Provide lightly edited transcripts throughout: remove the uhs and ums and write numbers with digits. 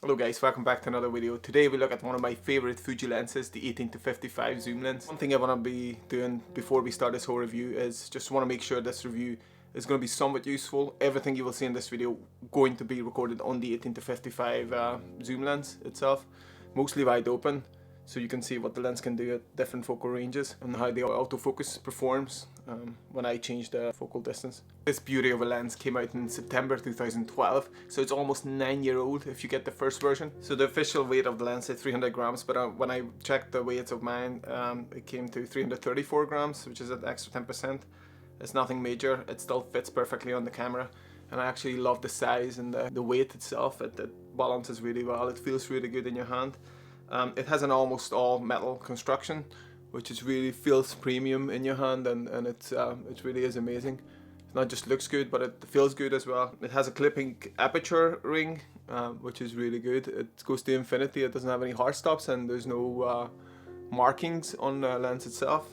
Hello guys, welcome back to another video. Today we look at one of my favorite Fuji lenses, the 18-55 zoom lens. One thing I want to be doing before we start this whole review is just want to make sure this review is going to be somewhat useful. Everything you will see in this video going to be recorded on the 18-55 zoom lens itself, mostly wide open, so you can see what the lens can do at different focal ranges and how the autofocus performs when I change the focal distance. This beauty of a lens came out in September 2012, so it's almost 9-year-old if you get the first version. So the official weight of the lens is 300 grams, but when I checked the weights of mine, it came to 334 grams, which is an extra 10%. It's nothing major, it still fits perfectly on the camera, and I actually love the size and the weight itself. It balances really well, it feels really good in your hand. It has an almost all metal construction, which is really feels premium in your hand, and it really is amazing. It not just looks good, but it feels good as well. It has a clipping aperture ring, which is really good. It goes to infinity, it doesn't have any hard stops, and there's no markings on the lens itself.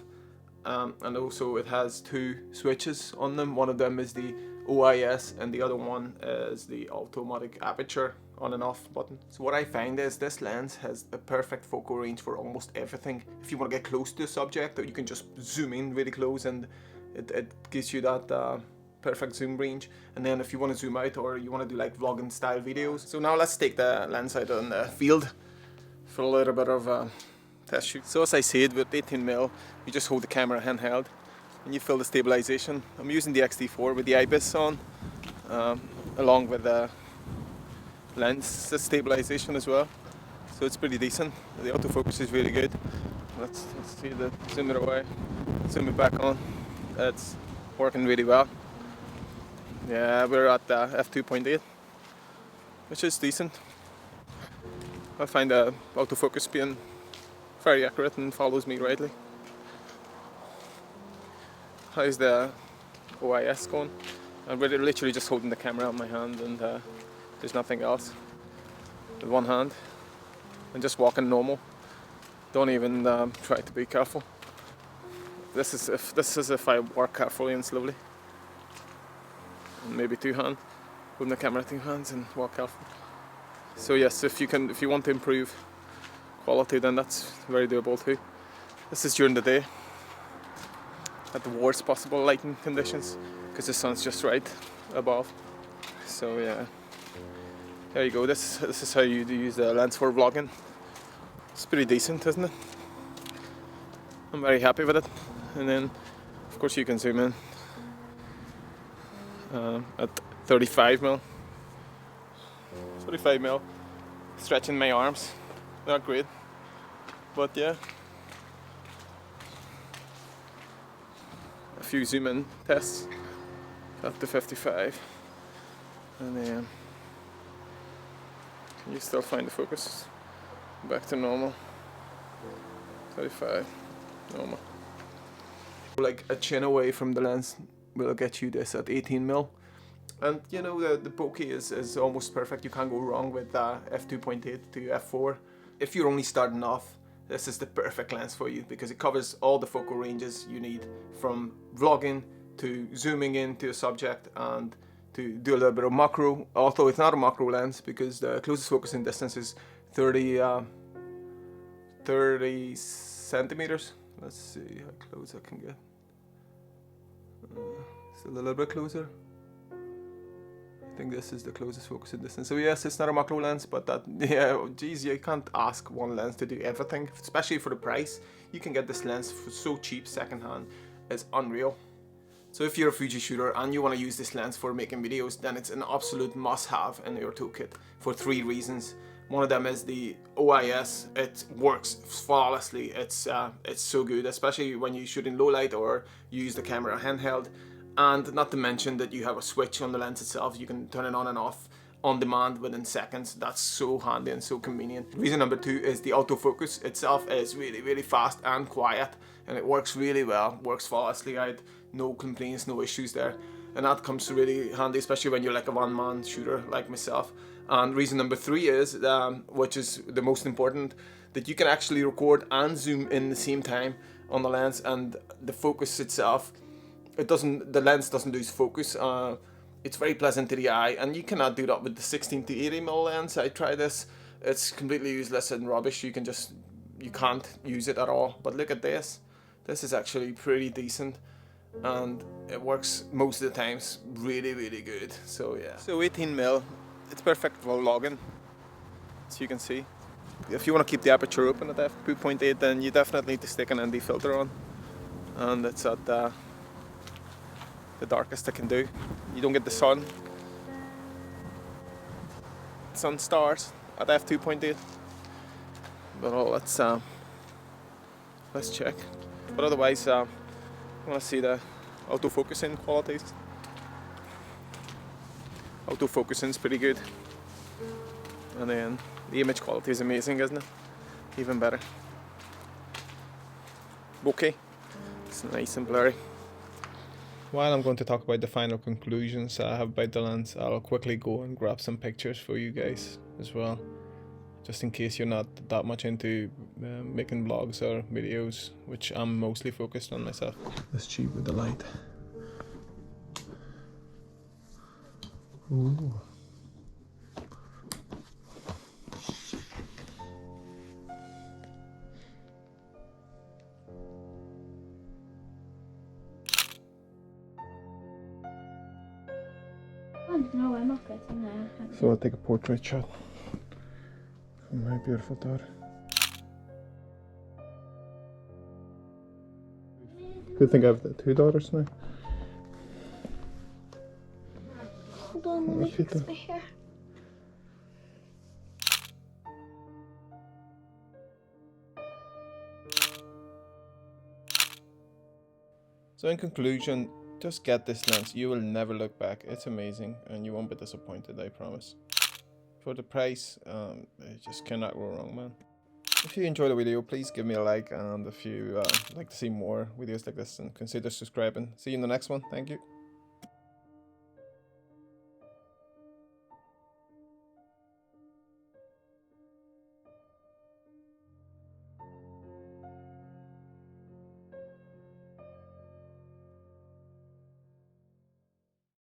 And also it has two switches on them. One of them is the OIS and the other one is the automatic aperture on and off button. So what I find is this lens has the perfect focal range for almost everything. If you want to get close to a subject, you can just zoom in really close and it gives you that perfect zoom range. And then if you want to zoom out or you want to do like vlogging style videos. So now let's take the lens out on the field for a little bit of test shoot. So as I said, with 18mm, you just hold the camera handheld and you feel the stabilization. I'm using the X-T4 with the IBIS on, along with the lens stabilization as well. So it's pretty decent. The autofocus is really good. Let's see the zoom it away, zoom it back on. It's working really well. Yeah, we're at f2.8, which is decent. I find the autofocus being very accurate and follows me rightly. How's the OIS going? I'm literally just holding the camera in my hand and there's nothing else with one hand and just walking normal. Don't even try to be careful. This is if I work carefully and slowly. And maybe two hands, holding the camera two hands and walk carefully. So yes, if you want to improve quality, then that's very doable too. This is during the day at the worst possible lighting conditions because the sun's just right above. So yeah, there you go. This is how you use the lens for vlogging. It's pretty decent, isn't it? I'm very happy with it. And then of course you can zoom in at 35mm. 35mm, stretching my arms. Not great, but yeah. A few zoom in tests up to 55, and then can you still find the focus? Back to normal. 35, normal. Like a chin away from the lens will get you this at 18mm. And you know the bokeh is almost perfect. You can't go wrong with f2.8 to f4. If you're only starting off, this is the perfect lens for you because it covers all the focal ranges you need, from vlogging to zooming into a subject and to do a little bit of macro. Although it's not a macro lens because the closest focusing distance is 30 centimeters. Let's see how close I can get. It's a little bit closer. I think this is the closest focusing distance. So yes, it's not a macro lens, but geez, you can't ask one lens to do everything, especially for the price. You can get this lens for so cheap secondhand. It's unreal. So if you're a Fuji shooter and you want to use this lens for making videos, then it's an absolute must-have in your toolkit for 3 reasons. One of them is the OIS. It works flawlessly. It's so good, especially when you shoot in low light or you use the camera handheld. And not to mention that you have a switch on the lens itself. You can turn it on and off on demand within seconds. That's so handy and so convenient. Reason number 2 is the autofocus itself is really, really fast and quiet, and it works really well, works flawlessly. I had no complaints, no issues there. And that comes really handy, especially when you're like a one-man shooter like myself. And reason number 3 is, which is the most important, that you can actually record and zoom in the same time on the lens, and the focus itself, the lens doesn't lose focus. It's very pleasant to the eye, and you cannot do that with the 16 to 80mm lens. I tried this, it's completely useless and rubbish. You can't use it at all. But look at this. This is actually pretty decent, and it works most of the times really, really good. So yeah. So 18mm, it's perfect for vlogging, as you can see. If you want to keep the aperture open at f2.8, then you definitely need to stick an ND filter on, and it's at the darkest I can do. You don't get the sun stars at f2.8. But let's check. But otherwise, I want to see the autofocusing qualities. Autofocusing is pretty good, and then the image quality is amazing, isn't it? Even better. Okay, it's nice and blurry. While I'm going to talk about the final conclusions I have about the lens, I'll quickly go and grab some pictures for you guys as well, just in case you're not that much into making vlogs or videos, which I'm mostly focused on myself. Let's cheat with the light. Ooh. No, I'm not getting there. So I'll take a portrait shot of my beautiful daughter. Good thing I have the 2 daughters now. Hold on, let me fix my hair. So in conclusion, just get this lens. You will never look back. It's amazing, and you won't be disappointed, I promise. For the price, it just cannot go wrong, man. If you enjoyed the video, please give me a like, and if you like to see more videos like this, then consider subscribing. See you in the next one. Thank you.